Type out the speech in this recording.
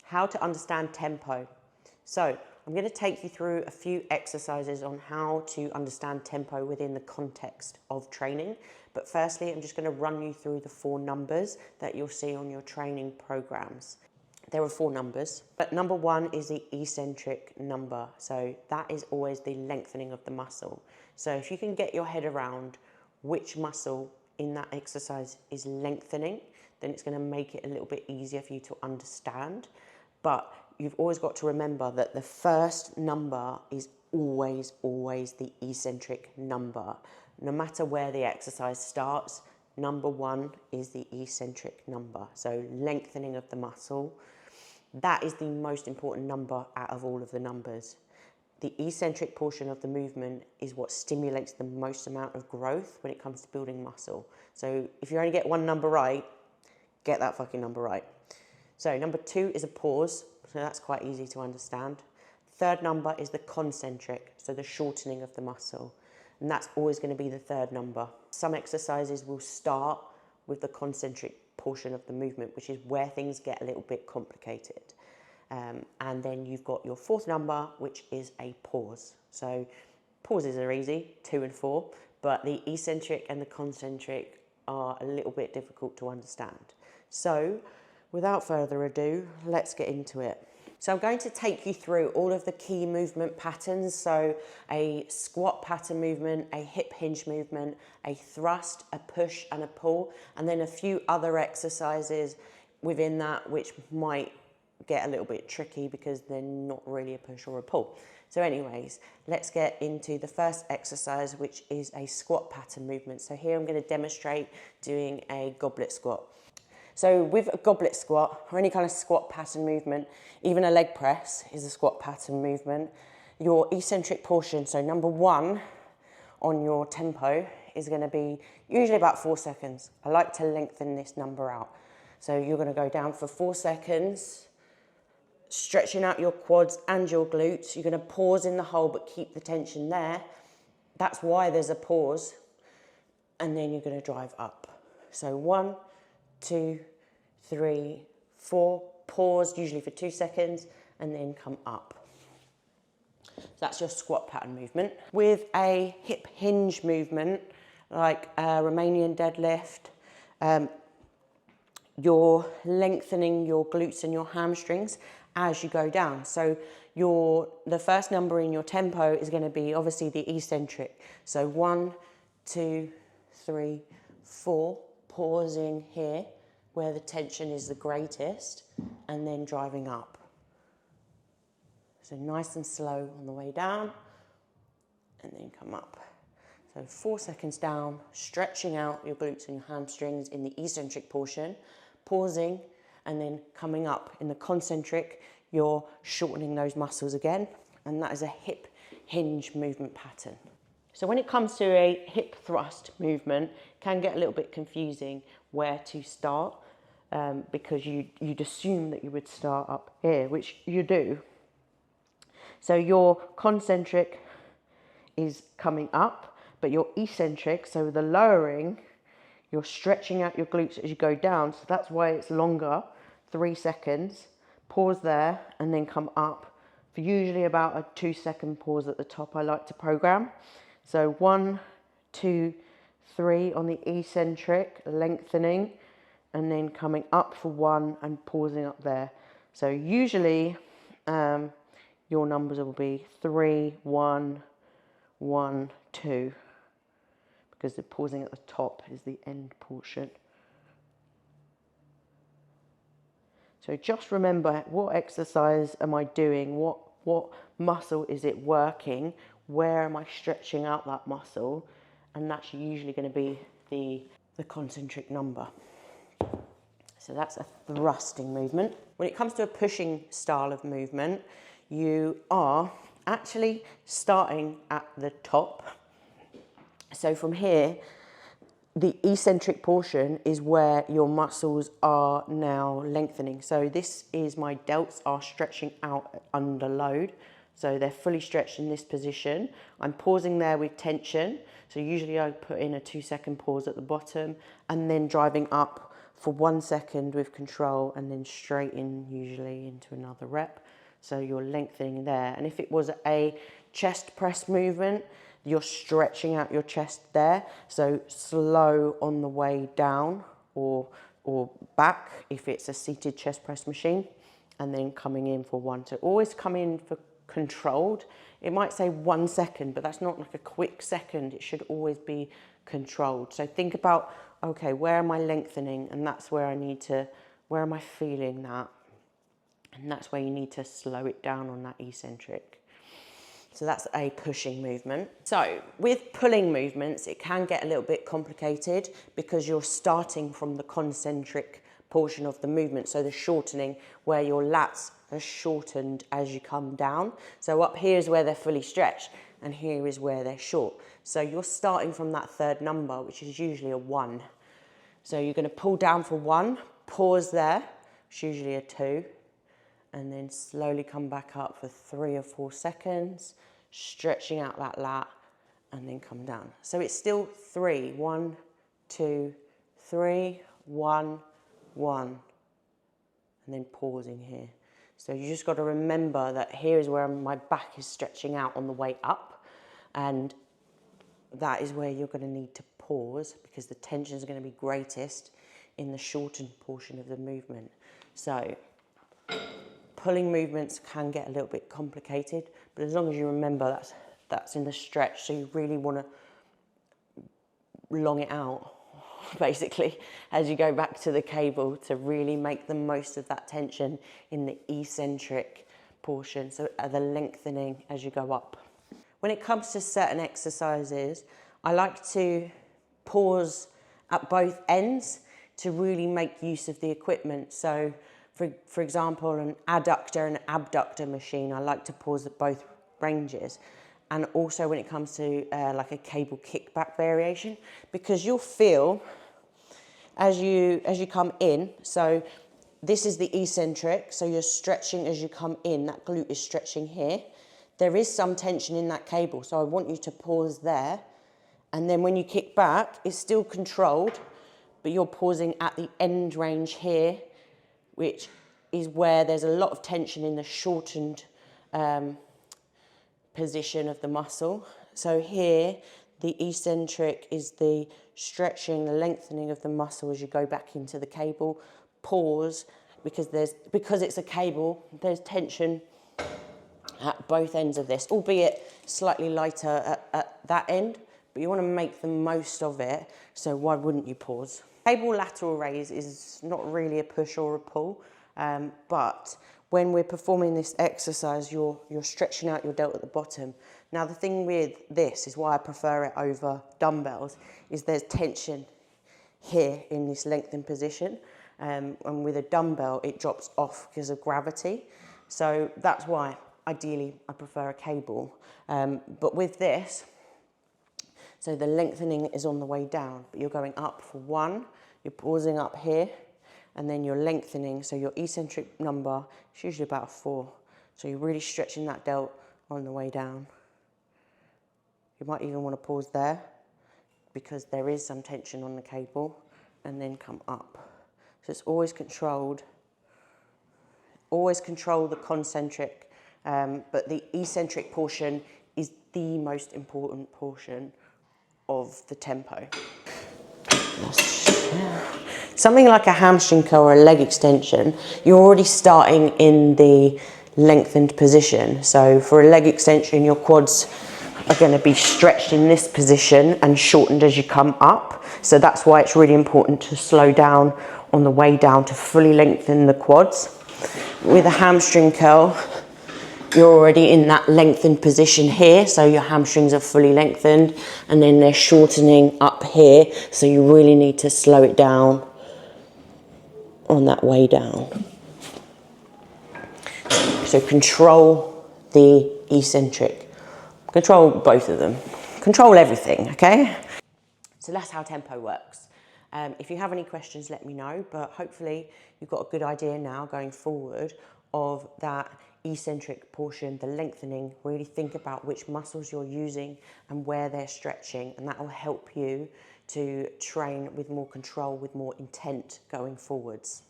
How to understand tempo. So I'm going to take you through a few exercises on how to understand tempo within the context of training. But firstly, I'm just going to run you through the 4 numbers that you'll see on your training programs. There are 4 numbers, but number 1 is the eccentric number. So that is always the lengthening of the muscle. So if you can get your head around which muscle in that exercise is lengthening, then it's going to make it a little bit easier for you to understand. But you've always got to remember that the first number is always the eccentric number. No matter where the exercise starts, number 1 is the eccentric number. So lengthening of the muscle. That is the most important number out of all of the numbers. The eccentric portion of the movement is what stimulates the most amount of growth when it comes to building muscle. So if you only get one number right, get that fucking number right. So number 2 is a pause, so that's quite easy to understand. Third number is the concentric, so the shortening of the muscle. And that's always going to be the third number. Some exercises will start with the concentric portion of the movement, which is where things get a little bit complicated. And then you've got your 4th number, which is a pause. So pauses are easy, 2 and 4, but the eccentric and the concentric are a little bit difficult to understand. So without further ado, let's get into it. So I'm going to take you through all of the key movement patterns. So a squat pattern movement, a hip hinge movement, a thrust, a push and a pull, and then a few other exercises within that which might get a little bit tricky because they're not really a push or a pull. So anyways, let's get into the first exercise, which is a squat pattern movement. So here I'm going to demonstrate doing a goblet squat. So with a goblet squat, or any kind of squat pattern movement, even a leg press is a squat pattern movement. Your eccentric portion, so number 1 on your tempo, is going to be usually about 4 seconds. I like to lengthen this number out. So you're going to go down for 4 seconds, stretching out your quads and your glutes. You're going to pause in the hole, but keep the tension there. That's why there's a pause. And then you're going to drive up. So 1, 2, 3, 4, pause usually for 2 seconds and then come up. So that's your squat pattern movement. With a hip hinge movement, like a Romanian deadlift, you're lengthening your glutes and your hamstrings as you go down. So the first number in your tempo is going to be obviously the eccentric. So 1, 2, 3, 4, pausing here where the tension is the greatest and then driving up. So nice and slow on the way down and then come up. So 4 seconds down, stretching out your glutes and your hamstrings in the eccentric portion, pausing and then coming up. In the concentric, you're shortening those muscles again, and that is a hip hinge movement pattern. So when it comes to a hip thrust movement, it can get a little bit confusing where to start because you'd assume that you would start up here, which you do. So your concentric is coming up, but your eccentric, so the lowering, you're stretching out your glutes as you go down. So that's why it's longer, 3 seconds. Pause there and then come up for usually about a 2-second pause at the top. I like to program. So 1, 2, 3 on the eccentric, lengthening, and then coming up for 1 and pausing up there. So usually your numbers will be 3, 1, 1, 2, because the pausing at the top is the end portion. So just remember, what exercise am I doing? What muscle is it working? Where am I stretching out that muscle? And that's usually going to be the concentric number. So that's a thrusting movement. When it comes to a pushing style of movement, you are actually starting at the top. So from here, the eccentric portion is where your muscles are now lengthening. So this is my delts are stretching out under load. So they're fully stretched in this position. I'm pausing there with tension. So usually I put in a 2-second pause at the bottom and then driving up for 1 second with control and then straight in usually into another rep. So you're lengthening there. And if it was a chest press movement, you're stretching out your chest there. So slow on the way down or back if it's a seated chest press machine, and then coming in for 1. So always come in for controlled. It might say 1 second, but that's not like a quick second. It should always be controlled. So think about, okay, where am I lengthening? And that's where where am I feeling that? And that's where you need to slow it down on that eccentric. So that's a pushing movement. So with pulling movements, it can get a little bit complicated because you're starting from the concentric portion of the movement. So the shortening, where your lats are shortened as you come down. So up here is where they're fully stretched and here is where they're short. So you're starting from that third number, which is usually a 1. So you're going to pull down for 1, pause there, which is usually a 2. And then slowly come back up for 3 or 4 seconds, stretching out that lat, and then come down. So it's still 3, 1, 2, 3, 1, 1, and then pausing here. So you just got to remember that here is where my back is stretching out on the way up, and that is where you're going to need to pause because the tension is going to be greatest in the shortened portion of the movement. So pulling movements can get a little bit complicated, but as long as you remember that's in the stretch, so you really want to long it out, basically, as you go back to the cable to really make the most of that tension in the eccentric portion, so the lengthening as you go up. When it comes to certain exercises, I like to pause at both ends to really make use of the equipment. So for example, an adductor and abductor machine, I like to pause at both ranges. And also when it comes to like a cable kickback variation, because you'll feel as you come in, so this is the eccentric, so you're stretching as you come in, that glute is stretching here. There is some tension in that cable, so I want you to pause there. And then when you kick back, it's still controlled, but you're pausing at the end range here, which is where there's a lot of tension in the shortened position of the muscle. So here, the eccentric is the stretching, the lengthening of the muscle as you go back into the cable. Pause, because it's a cable, there's tension at both ends of this, albeit slightly lighter at that end, but you want to make the most of it, so why wouldn't you pause? Cable lateral raise is not really a push or a pull, but when we're performing this exercise, you're stretching out your delt at the bottom. Now the thing with this is why I prefer it over dumbbells, is there's tension here in this lengthened position, and with a dumbbell it drops off because of gravity. So that's why ideally I prefer a cable. But with this, so the lengthening is on the way down, but you're going up for 1, you're pausing up here, and then you're lengthening, so your eccentric number is usually about a 4. So you're really stretching that delt on the way down. You might even want to pause there because there is some tension on the cable, and then come up. So it's always controlled. Always control the concentric, but the eccentric portion is the most important portion of the tempo. Something like a hamstring curl or a leg extension, you're already starting in the lengthened position. So for a leg extension, your quads are going to be stretched in this position and shortened as you come up. So that's why it's really important to slow down on the way down to fully lengthen the quads. With a hamstring curl, you're already in that lengthened position here, so your hamstrings are fully lengthened, and then they're shortening up here, so you really need to slow it down on that way down. So control the eccentric. Control both of them. Control everything, okay? So that's how tempo works. If you have any questions, let me know, but hopefully you've got a good idea now going forward of that eccentric portion, the lengthening. Really think about which muscles you're using and where they're stretching, and that will help you to train with more control, with more intent going forwards.